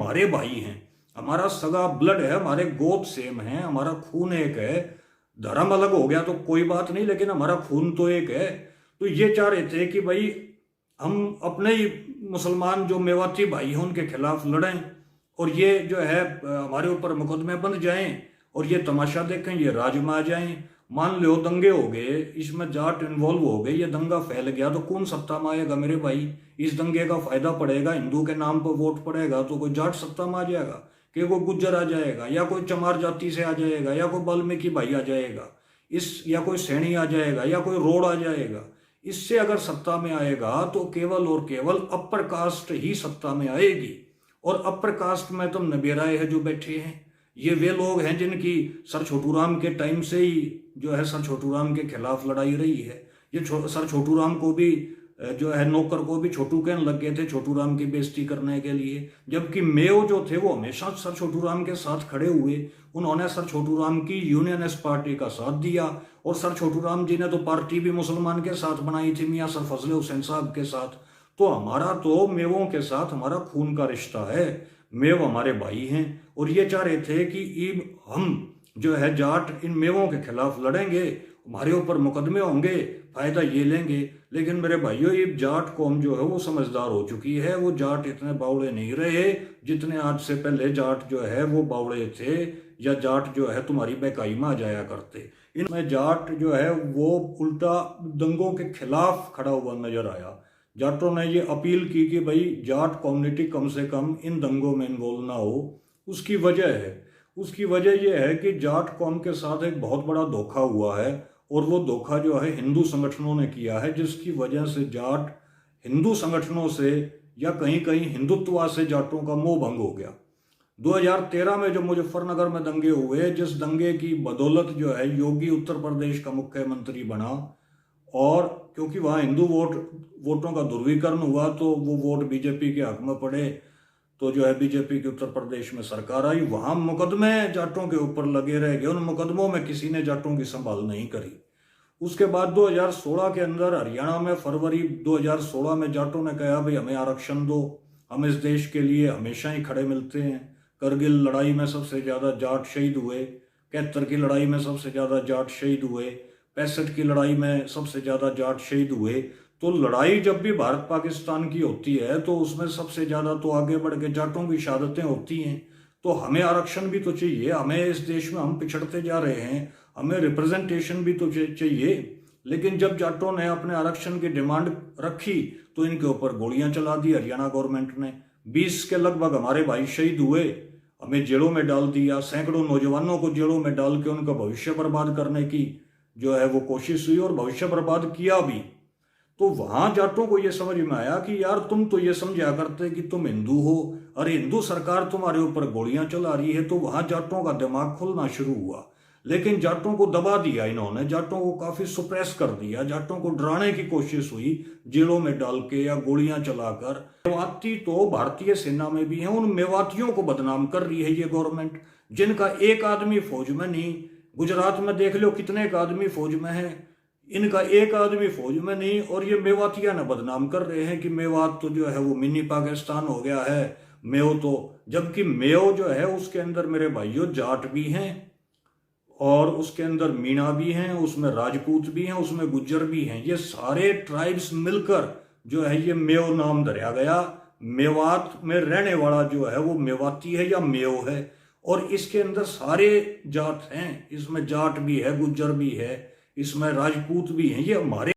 हमारे भाई हैं, हमारा सगा ब्लड है, हमारे गोद सेम है, हमारा खून एक है। धर्म अलग हो गया तो कोई बात नहीं, लेकिन हमारा खून तो एक है। तो ये चाह रहे थे कि भाई हम अपने ही मुसलमान जो मेवाती भाई हैं उनके खिलाफ लड़ें, और ये जो है हमारे ऊपर मुकदमे बन जाएं, और ये तमाशा देखें, ये राज में आ जाएं। मान लो दंगे हो गए, इसमें जाट इन्वॉल्व हो गए, ये दंगा फैल गया तो कौन सत्ता में आएगा मेरे भाई? इस दंगे का फायदा पड़ेगा, हिंदू के नाम पर वोट पड़ेगा तो कोई जाट सत्ता में आ जाएगा, कि कोई गुज्जर आ जाएगा, या कोई चमार जाति से आ जाएगा, या कोई वाल्मीकि भाई आ जाएगा, या कोई सैनी आ जाएगा, या कोई रोड आ जाएगा। इससे अगर सत्ता में आएगा तो केवल और केवल अपर कास्ट ही सत्ता में आएगी। और अपर कास्ट में तो नबेराए है जो बैठे हैं, ये वे लोग हैं जिनकी सर छोटू राम के टाइम से ही जो है सर छोटू राम के खिलाफ लड़ाई रही है। ये सर छोटू राम को भी जो है नौकर को भी छोटू कहने लग गए थे छोटू राम की बेइज्जती करने के लिए, जबकि मेयो जो थे वो हमेशा सर छोटू राम के साथ खड़े हुए। उन्होंने सर छोटू राम की यूनियनिस्ट पार्टी का साथ दिया, और सर छोटू राम जी ने तो पार्टी भी मुसलमान के साथ बनाई थी, मियाँ सर फजले हुसैन साहब के साथ। तो हमारा तो मेवों के साथ हमारा खून का रिश्ता है, मेव हमारे भाई हैं। और ये चाह रहे थे कि हम जो है जाट इन मेवों के खिलाफ लड़ेंगे, हमारे ऊपर मुकदमे होंगे, फायदा ये लेंगे। लेकिन मेरे भाइयों, ये जाट कौम जो है वो समझदार हो चुकी है। वो जाट इतने बावड़े नहीं रहे जितने आज से पहले जाट जो है वो बावड़े थे, या जाट जो है तुम्हारी बेकाई में आ जाया करते। इनमें जाट जो है वो उल्टा दंगों के खिलाफ खड़ा हुआ नजर आया। जाटों ने ये अपील की कि भाई जाट कम्युनिटी कम से कम इन दंगों में इन्वॉल्व ना हो। उसकी वजह यह है कि जाट कौम के साथ एक बहुत बड़ा धोखा हुआ है, और वो धोखा जो है हिंदू संगठनों ने किया है, जिसकी वजह से जाट हिंदू संगठनों से या कहीं कहीं हिंदुत्व से जाटों का मोह भंग हो गया। 2013 में जो मुजफ्फरनगर में दंगे हुए, जिस दंगे की बदौलत जो है योगी उत्तर प्रदेश का मुख्यमंत्री बना, और क्योंकि वहाँ हिंदू वोटों का ध्रुवीकरण हुआ तो वो वोट बीजेपी के हक में पड़े, तो जो है बीजेपी की उत्तर प्रदेश में सरकार आई। वहां मुकदमे जाटों के ऊपर लगे रह गए, उन मुकदमों में किसी ने जाटों की संभाल नहीं करी। उसके बाद 2016 के अंदर हरियाणा में फरवरी 2016 में जाटों ने कहा भाई हमें आरक्षण दो, हम इस देश के लिए हमेशा ही खड़े मिलते हैं। करगिल लड़ाई में सबसे ज्यादा जाट शहीद हुए, 71 की लड़ाई में सबसे ज्यादा जाट शहीद हुए, 65 की लड़ाई में सबसे ज्यादा जाट शहीद हुए। तो लड़ाई जब भी भारत पाकिस्तान की होती है तो उसमें सबसे ज्यादा तो आगे बढ़ के जाटों की शहादतें होती हैं। तो हमें आरक्षण भी तो चाहिए, हमें इस देश में हम पिछड़ते जा रहे हैं, हमें रिप्रेजेंटेशन भी तो चाहिए। लेकिन जब जाटों ने अपने आरक्षण की डिमांड रखी तो इनके ऊपर गोलियां चला दी हरियाणा गवर्नमेंट ने। 20 के लगभग हमारे भाई शहीद हुए, हमें जेलों में डाल दिया, सैकड़ों नौजवानों को जेलों में डाल के उनका भविष्य बर्बाद करने की जो है वो कोशिश हुई, और भविष्य बर्बाद किया भी। तो वहां जाटों को यह समझ में आया कि यार तुम तो ये समझा करते कि तुम हिंदू हो, अरे हिंदू सरकार तुम्हारे ऊपर गोलियां चला रही है। तो वहां जाटों का दिमाग खुलना शुरू हुआ। लेकिन जाटों को दबा दिया इन्होंने, जाटों को काफी सुप्रेस कर दिया, जाटों को डराने की कोशिश हुई जेलों में डाल के या गोलियां चलाकर। मेवाती तो भारतीय सेना में भी हैं, उन मेवातियों को बदनाम कर रही है ये गवर्नमेंट, जिनका एक आदमी फौज में नहीं। गुजरात में देख लो कितने एक आदमी फौज में है, इनका एक आदमी फौज में नहीं। और ये मेवातिया ने बदनाम कर रहे हैं कि मेवात तो जो है वो मिनी पाकिस्तान हो गया है, मेयो तो, जबकि मेयो जो है उसके अंदर मेरे भाइयों जाट भी हैं, और उसके अंदर मीणा भी हैं, उसमें राजपूत भी हैं, उसमें गुज्जर भी हैं। ये सारे ट्राइब्स मिलकर जो है ये मेयो नाम धरा गया। मेवात में रहने वाला जो है वो मेवाती है या मेयो है, और इसके अंदर सारे जाट हैं, इसमें जाट भी है, गुज्जर भी है, इसमें राजपूत भी हैं। ये हमारे